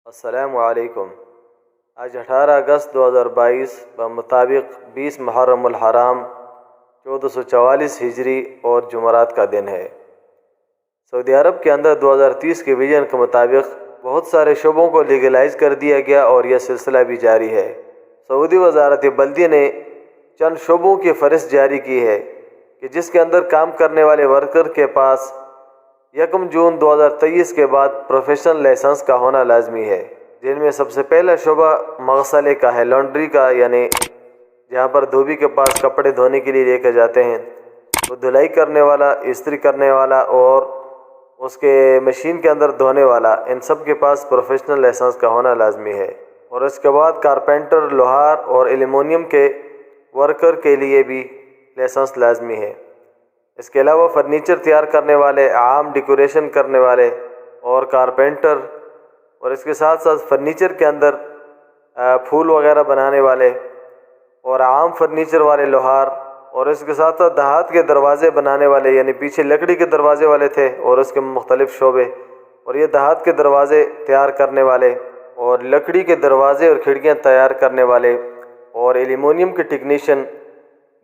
السلام علیکم۔ آج 18 اگست 2022 بمطابق 20 محرم الحرام 1444 ہجری اور جمعرات کا دن ہے۔ سعودی عرب کے اندر 2030 کے ویژن کے مطابق بہت سارے شعبوں کو لیگلائز کر دیا گیا اور یہ سلسلہ بھی جاری ہے۔ سعودی وزارت بلدیہ نے چند شعبوں کی فہرست جاری کی ہے کہ جس کے اندر کام کرنے والے ورکر کے پاس 1 جون 2023 کے بعد پروفیشنل لائسنس کا ہونا لازمی ہے، جن میں سب سے پہلا شعبہ مغسلے کا ہے، لانڈری کا، یعنی جہاں پر دھوبی کے پاس کپڑے دھونے کے لیے لے کے جاتے ہیں، وہ دھلائی کرنے والا، استری کرنے والا اور اس کے مشین کے اندر دھونے والا، ان سب کے پاس پروفیشنل لائسنس کا ہونا لازمی ہے۔ اور اس کے بعد کارپینٹر، لوہار اور ایلومینیم کے ورکر کے لیے بھی لائسنس لازمی ہے۔ اس کے علاوہ فرنیچر تیار کرنے والے، عام ڈیکوریشن کرنے والے اور کارپینٹر، اور اس کے ساتھ ساتھ فرنیچر کے اندر پھول وغیرہ بنانے والے اور عام فرنیچر والے لوہار، اور اس کے ساتھ ساتھ دھات کے دروازے بنانے والے، یعنی پیچھے لکڑی کے دروازے والے تھے اور اس کے مختلف شعبے، اور یہ دھات کے دروازے تیار کرنے والے اور لکڑی کے دروازے اور کھڑکیاں تیار کرنے والے اور ایلومینیم کے ٹیکنیشین،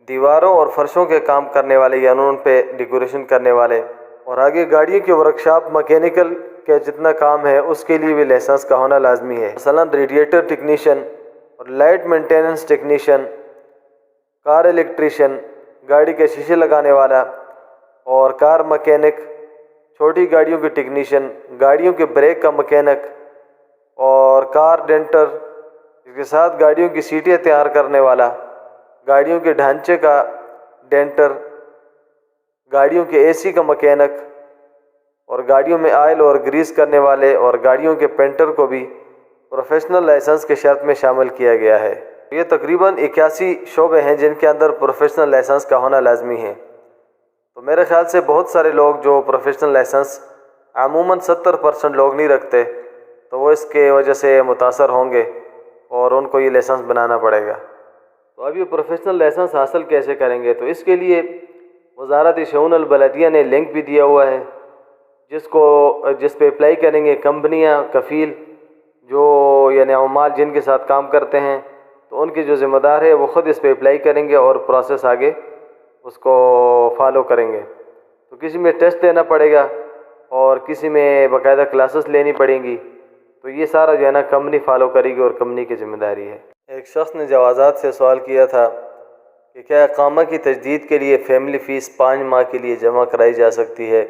دیواروں اور فرشوں کے کام کرنے والے، یعنی ان پہ ڈیکوریشن کرنے والے، اور آگے گاڑیوں کے ورکشاپ مکینیکل کے جتنا کام ہے اس کے لیے بھی لائسنس کا ہونا لازمی ہے۔ مثلا ریڈیٹر ٹیکنیشین اور لائٹ مینٹیننس ٹیکنیشین، کار الیکٹریشین، گاڑی کے شیشے لگانے والا اور کار مکینک، چھوٹی گاڑیوں کے ٹیکنیشین، گاڑیوں کے بریک کا مکینک اور کار ڈینٹر، اس کے ساتھ گاڑیوں کی سیٹیں تیار کرنے والا، گاڑیوں کے ڈھانچے کا ڈینٹر، گاڑیوں کے اے سی کا مکینک، اور گاڑیوں میں آئل اور گریس کرنے والے اور گاڑیوں کے پینٹر کو بھی پروفیشنل لائسنس کے شرط میں شامل کیا گیا ہے۔ یہ تقریباً 81 شعبے ہیں جن کے اندر پروفیشنل لائسنس کا ہونا لازمی ہے۔ تو میرے خیال سے بہت سارے لوگ جو پروفیشنل لائسنس عموماً 70% لوگ نہیں رکھتے، تو وہ اس کے وجہ سے متاثر ہوں گے اور ان کو یہ لائسنس بنانا پڑے گا۔ تو اب یہ پروفیشنل لائسنس حاصل کیسے کریں گے؟ تو اس کے لیے وزارت شؤون البلدیہ نے لنک بھی دیا ہوا ہے، جس پہ اپلائی کریں گے کمپنیاں، کفیل، جو یعنی عمال جن کے ساتھ کام کرتے ہیں، تو ان کے جو ذمہ دار ہے وہ خود اس پہ اپلائی کریں گے اور پروسیس آگے اس کو فالو کریں گے۔ تو کسی میں ٹیسٹ دینا پڑے گا اور کسی میں باقاعدہ کلاسز لینی پڑیں گی، تو یہ سارا جو ہے نا کمپنی فالو کرے گی اور کمپنی کی ذمہ داری ہے۔ ایک شخص نے جوازات سے سوال کیا تھا کہ کیا اقامہ کی تجدید کے لیے فیملی فیس 5 ماہ کے لیے جمع کرائی جا سکتی ہے؟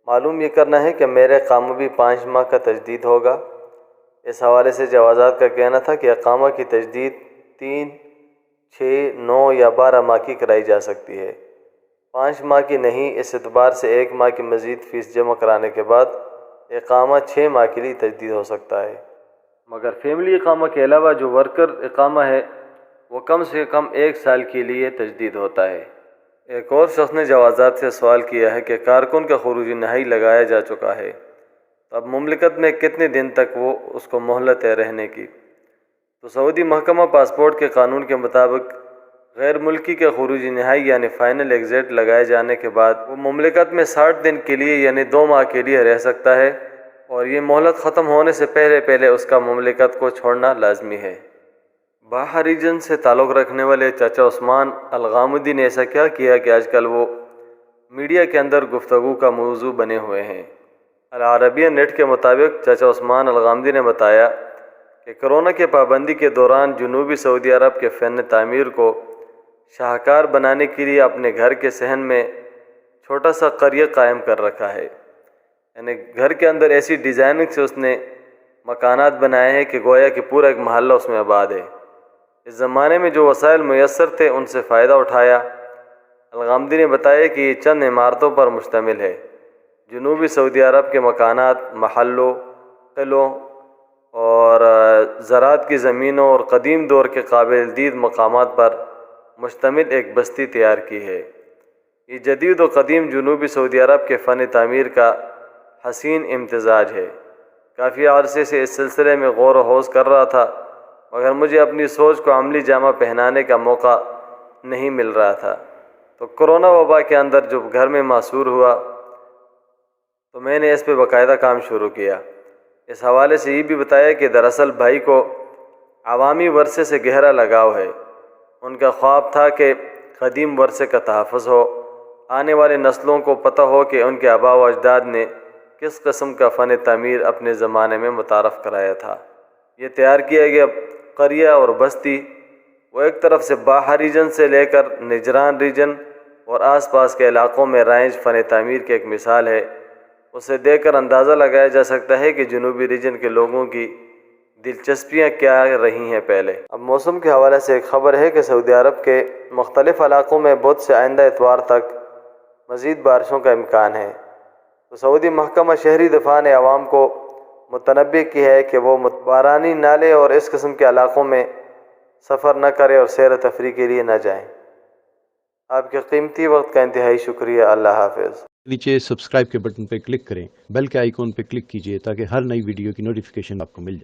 معلوم یہ کرنا ہے کہ میرے اقامہ بھی 5 ماہ کا تجدید ہوگا۔ اس حوالے سے جوازات کا کہنا تھا کہ اقامہ کی تجدید 3، 6، 9 یا 12 ماہ کی کرائی جا سکتی ہے، 5 ماہ کی نہیں۔ اس اعتبار سے 1 ماہ کی مزید فیس جمع کرانے کے بعد اقامہ 6 ماہ کے لیے تجدید ہو سکتا ہے۔ مگر فیملی اقامہ کے علاوہ جو ورکر اقامہ ہے وہ کم سے کم 1 سال کے لیے تجدید ہوتا ہے۔ ایک اور شخص نے جوازات سے سوال کیا ہے کہ کارکن کا خروج نہائی لگایا جا چکا ہے، تو اب مملکت میں کتنے دن تک وہ اس کو مہلت ہے رہنے کی؟ تو سعودی محکمہ پاسپورٹ کے قانون کے مطابق غیر ملکی کے خروج نہائی یعنی فائنل ایگزٹ لگائے جانے کے بعد وہ مملکت میں 60 دن کے لیے یعنی 2 ماہ کے لیے رہ سکتا ہے، اور یہ مہلت ختم ہونے سے پہلے اس کا مملکت کو چھوڑنا لازمی ہے۔ باہا ریجن سے تعلق رکھنے والے چاچا عثمان الغامدی نے ایسا کیا کیا کہ آج کل وہ میڈیا کے اندر گفتگو کا موضوع بنے ہوئے ہیں؟ العربیہ نیٹ کے مطابق چاچا عثمان الغامدی نے بتایا کہ کرونا کے پابندی کے دوران جنوبی سعودی عرب کے فن تعمیر کو شاہکار بنانے کے لیے اپنے گھر کے صحن میں چھوٹا سا قریہ قائم کر رکھا ہے، یعنی گھر کے اندر ایسی ڈیزائننگ سے اس نے مکانات بنائے ہیں کہ گویا کہ پورا ایک محلہ اس میں آباد ہے۔ اس زمانے میں جو وسائل میسر تھے ان سے فائدہ اٹھایا۔ الغامدی نے بتایا کہ یہ چند عمارتوں پر مشتمل ہے۔ جنوبی سعودی عرب کے مکانات، محلوں، قلعوں اور زراعت کی زمینوں اور قدیم دور کے قابل دید مقامات پر مشتمل ایک بستی تیار کی ہے۔ یہ جدید و قدیم جنوبی سعودی عرب کے فن تعمیر کا حسین امتزاج ہے۔ کافی عرصے سے اس سلسلے میں غور و خوض کر رہا تھا، مگر مجھے اپنی سوچ کو عملی جامہ پہنانے کا موقع نہیں مل رہا تھا۔ تو کرونا وبا کے اندر جب گھر میں محصور ہوا تو میں نے اس پہ باقاعدہ کام شروع کیا۔ اس حوالے سے یہ بھی بتایا کہ دراصل بھائی کو عوامی ورثے سے گہرا لگاؤ ہے۔ ان کا خواب تھا کہ قدیم ورثے کا تحفظ ہو، آنے والی نسلوں کو پتہ ہو کہ ان کے آباء و اجداد نے کس قسم کا فن تعمیر اپنے زمانے میں متعارف کرایا تھا۔ یہ تیار کیا گیا قریہ اور بستی، وہ ایک طرف سے باہا ریجن سے لے کر نجران ریجن اور آس پاس کے علاقوں میں رائج فن تعمیر کی ایک مثال ہے۔ اسے دیکھ کر اندازہ لگایا جا سکتا ہے کہ جنوبی ریجن کے لوگوں کی دلچسپیاں کیا رہی ہیں پہلے۔ اب موسم کے حوالے سے ایک خبر ہے کہ سعودی عرب کے مختلف علاقوں میں بدھ سے آئندہ اتوار تک مزید بارشوں کا امکان ہے۔ تو سعودی محکمہ شہری دفاع نے عوام کو متنبہ کی ہے کہ وہ بارانی نالے اور اس قسم کے علاقوں میں سفر نہ کریں اور سیر و تفریح کے لیے نہ جائیں۔ آپ کے قیمتی وقت کا انتہائی شکریہ۔ اللہ حافظ۔ نیچے سبسکرائب کے بٹن پہ کلک کریں، بیل کے آئیکن پہ کلک کیجئے تاکہ ہر نئی ویڈیو کی نوٹیفیکیشن آپ کو مل جائے۔